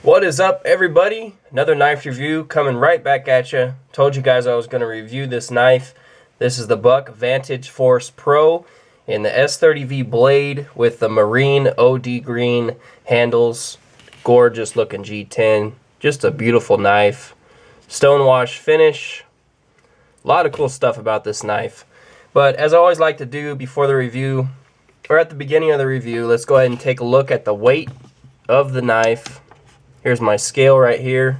What is up, everybody? Another knife review coming right back at you. Told you guys I was going to review this knife. This is the Buck Vantage Force Pro in the S30V blade with the marine OD green handles. Gorgeous looking G10. Just a beautiful knife. Stonewash finish. A lot of cool stuff about this knife. But as I always like to do before the review, or at the beginning of the review, let's go ahead and take a look at the weight of the knife. Here's my scale right here.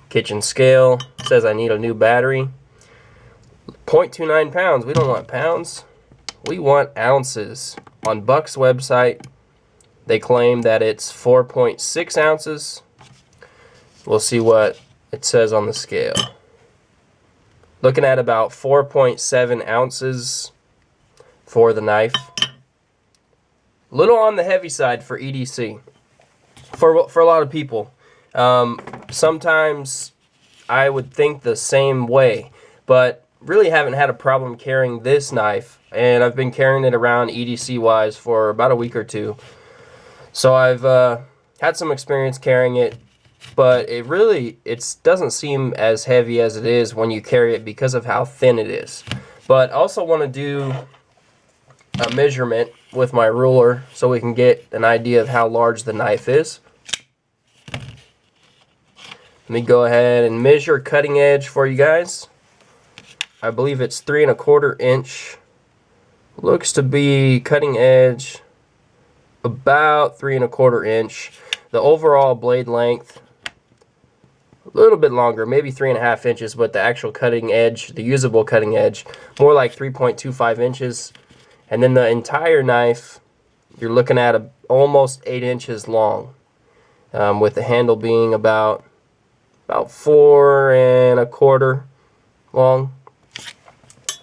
Kitchen scale. Says I need a new battery. 0.29 pounds. We don't want pounds. We want ounces. On Buck's website, they claim that it's 4.6 ounces. We'll see what it says on the scale. Looking at about 4.7 ounces for the knife. A little on the heavy side for EDC. For a lot of people. Sometimes I would think the same way, but really haven't had a problem carrying this knife, and I've been carrying it around EDC wise for about a week or two. So I've had some experience carrying it, but it doesn't seem as heavy as it is when you carry it because of how thin it is. But I also want to do a measurement with my ruler so we can get an idea of how large the knife is. Let me go ahead and measure cutting edge for you guys. I believe it's 3 1/4 inch. Looks to be cutting edge about 3 1/4 inch. The overall blade length a little bit longer, maybe 3.5 inches, but the actual cutting edge, the usable cutting edge, more like 3.25 inches. And then the entire knife, you're looking at almost 8 inches long, with the handle being about 4 1/4 long.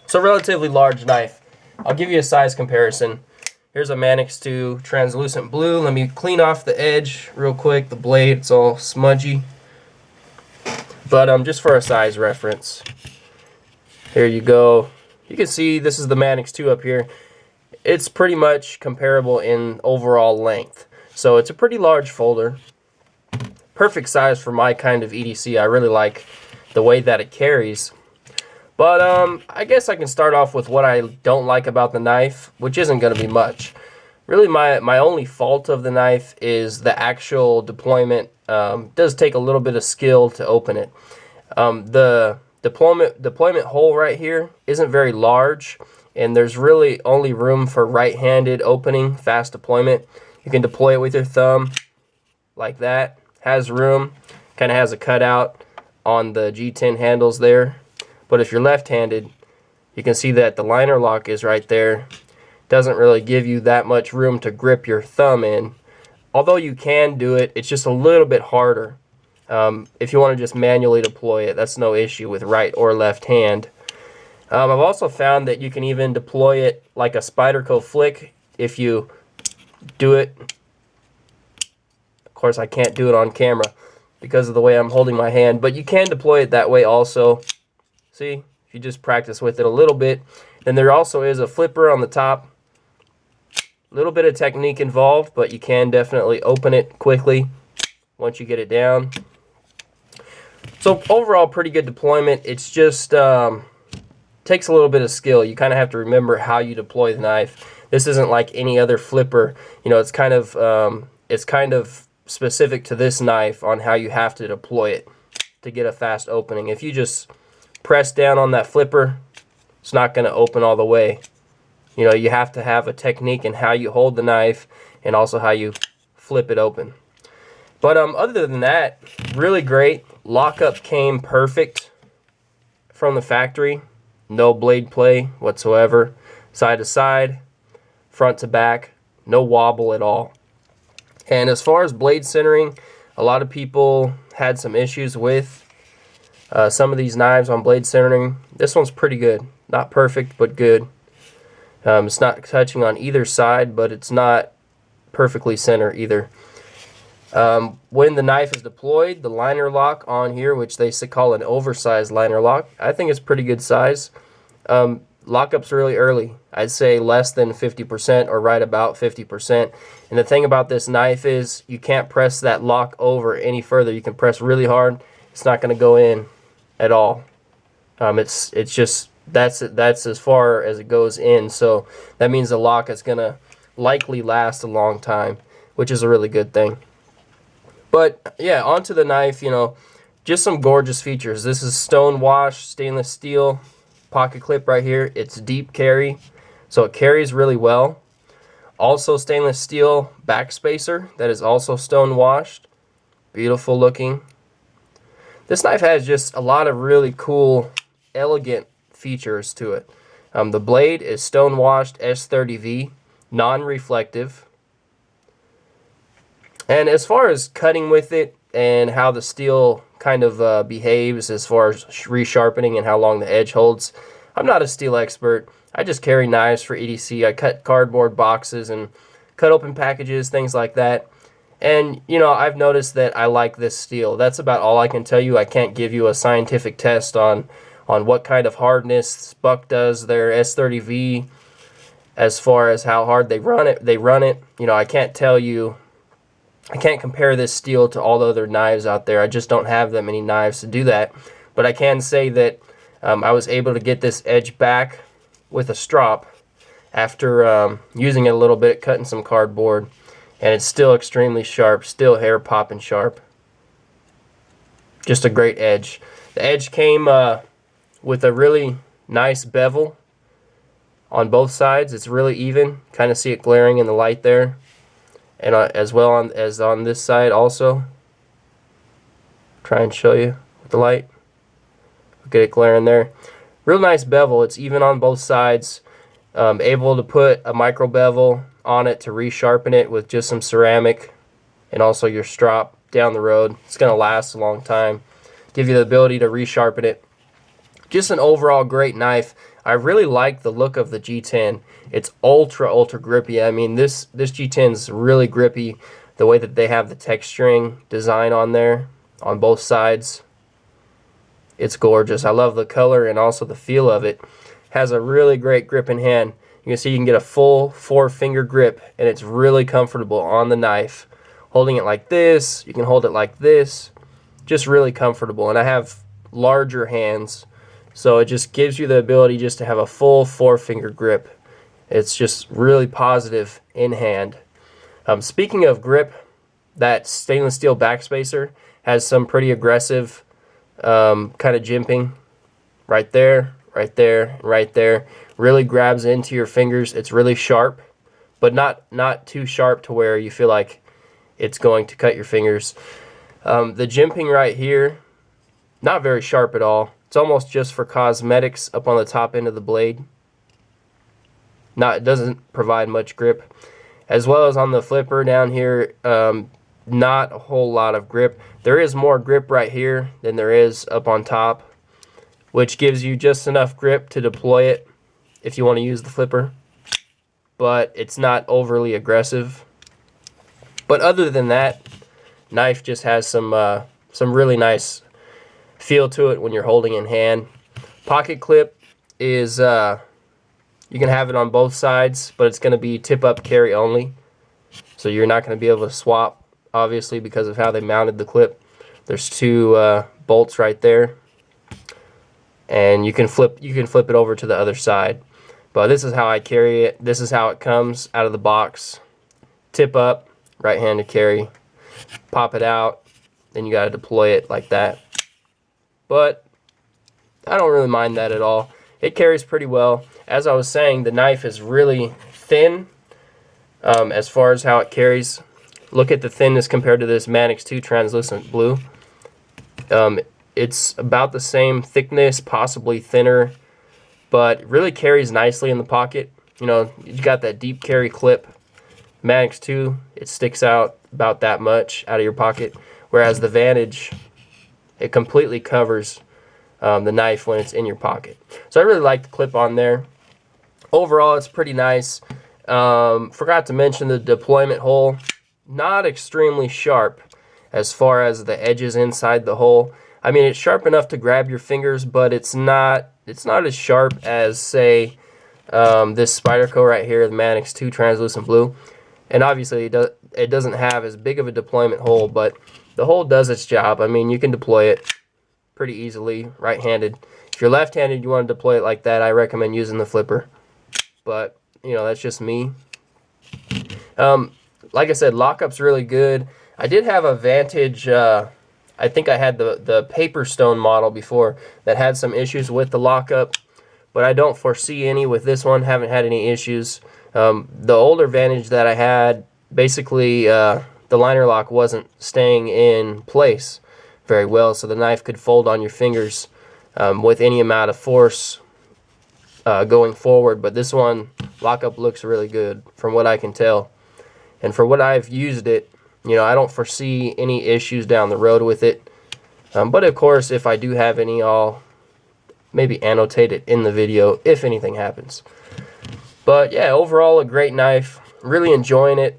So relatively large knife. I'll give you a size comparison. Here's a Manix 2 translucent blue. Let me clean off the edge real quick. The blade, it's all smudgy. But just for a size reference. Here you go. You can see this is the Manix 2 up here. It's pretty much comparable in overall length. So it's a pretty large folder. Perfect size for my kind of EDC. I really like the way that it carries. But I guess I can start off with what I don't like about the knife, which isn't going to be much. Really, my only fault of the knife is the actual deployment. Does take a little bit of skill to open it. The deployment hole right here isn't very large, and there's really only room for right-handed opening, fast deployment. You can deploy it with your thumb like that. Has room, kind of has a cutout on the G10 handles there. But if you're left-handed, you can see that the liner lock is right there. Doesn't really give you that much room to grip your thumb in. Although you can do it, it's just a little bit harder. If you want to just manually deploy it, that's no issue with right or left hand. I've also found that you can even deploy it like a Spyderco flick if you do it. Of course, I can't do it on camera because of the way I'm holding my hand, but you can deploy it that way also. See, if you just practice with it a little bit. Then there also is a flipper on the top. A little bit of technique involved, but you can definitely open it quickly once you get it down. So overall, pretty good deployment. It's just takes a little bit of skill. You kind of have to remember how you deploy the knife. This isn't like any other flipper. You know, it's kind of specific to this knife on how you have to deploy it to get a fast opening. If you just press down on that flipper, it's not going to open all the way. You know, you have to have a technique in how you hold the knife and also how you flip it open. But other than that, really great. Lockup came perfect from the factory. No blade play whatsoever. Side to side, front to back, no wobble at all. And as far as blade centering, a lot of people had some issues with some of these knives on blade centering. This one's pretty good. Not perfect, but good. It's not touching on either side, but it's not perfectly center either. When the knife is deployed, the liner lock on here, which they call an oversized liner lock, I think it's pretty good size. lockup's really early. I'd say less than 50% or right about 50%. And the thing about this knife is you can't press that lock over any further. You can press really hard. It's not going to go in at all. It's just that's as far as it goes in. So that means the lock is going to likely last a long time, which is a really good thing. But yeah, onto the knife, you know, just some gorgeous features. This is stone washed stainless steel pocket clip right here. It's deep carry, so it carries really well. Also stainless steel back spacer that is also stone washed. Beautiful looking. This knife has just a lot of really cool, elegant features to it. The blade is stone washed S30V, non-reflective. And as far as cutting with it and how the steel kind of behaves as far as resharpening and how long the edge holds, I'm not a steel expert. I just carry knives for EDC. I cut cardboard boxes and cut open packages, things like that. And, you know, I've noticed that I like this steel. That's about all I can tell you. I can't give you a scientific test on what kind of hardness Buck does their S30V as far as how hard they run it. You know, I can't tell you. I can't compare this steel to all the other knives out there. I just don't have that many knives to do that. But I can say that I was able to get this edge back with a strop after using it a little bit, cutting some cardboard. And it's still extremely sharp, still hair popping sharp. Just a great edge. The edge came with a really nice bevel on both sides. It's really even. Kind of see it glaring in the light there. And as well as on this side also. Try and show you with the light. Get it glaring there. Real nice bevel. It's even on both sides. Able to put a micro bevel on it to resharpen it with just some ceramic and also your strop down the road. It's going to last a long time. Give you the ability to resharpen it. Just an overall great knife. I really like the look of the G10. It's ultra grippy. I mean, this G10 is really grippy. The way that they have the texturing design on there on both sides, it's gorgeous. I love the color and also the feel of it. Has a really great grip in hand. You can see you can get a full 4-finger grip, and it's really comfortable on the knife. Holding it like this, you can hold it like this. Just really comfortable. And I have larger hands, so it just gives you the ability just to have a full 4-finger grip. It's just really positive in hand. Speaking of grip, that stainless steel backspacer has some pretty aggressive kind of jimping right there, right there, right there. Really grabs into your fingers. It's really sharp, but not too sharp to where you feel like it's going to cut your fingers. The jimping right here, not very sharp at all. It's almost just for cosmetics up on the top end of the blade. It doesn't provide much grip. As well as on the flipper down here, not a whole lot of grip. There is more grip right here than there is up on top, which gives you just enough grip to deploy it if you want to use the flipper, but it's not overly aggressive. But other than that, knife just has some really nice feel to it when you're holding in hand. Pocket clip is you can have it on both sides, but it's going to be tip up carry only, so you're not going to be able to swap, obviously, because of how they mounted the clip. There's two bolts right there, and you can flip it over to the other side. But this is how I carry it. This is how it comes out of the box. Tip up, right-handed carry. Pop it out, then you got to deploy it like that. But I don't really mind that at all. It carries pretty well. As I was saying, the knife is really thin as far as how it carries. Look at the thinness compared to this Vantage 2 translucent blue. It's about the same thickness, possibly thinner, but it really carries nicely in the pocket. You know, you got that deep carry clip. Vantage 2, it sticks out about that much out of your pocket, whereas the Vantage, it completely covers the knife when it's in your pocket. So I really like the clip on there. Overall, it's pretty nice. Forgot to mention the deployment hole. Not extremely sharp as far as the edges inside the hole. I mean, it's sharp enough to grab your fingers, but it's not as sharp as, say, this Spyderco right here, the Manix 2 translucent blue. And obviously it doesn't have as big of a deployment hole, but the hole does its job. I mean, you can deploy it pretty easily right-handed. If you're left-handed, you want to deploy it like that, I recommend using the flipper. But, you know, that's just me. Like I said, lockup's really good. I did have a Vantage, I think I had the Paper Stone model before that had some issues with the lockup, but I don't foresee any with this one. Haven't had any issues. The older Vantage that I had, basically the liner lock wasn't staying in place very well, so the knife could fold on your fingers with any amount of force going forward. But this one, lockup looks really good from what I can tell. And for what I've used it, you know, I don't foresee any issues down the road with it. But of course, if I do have any, I'll maybe annotate it in the video if anything happens. But yeah, overall a great knife. Really enjoying it.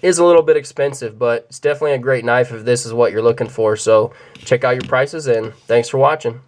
Is a little bit expensive, but it's definitely a great knife if this is what you're looking for. So check out your prices, and thanks for watching.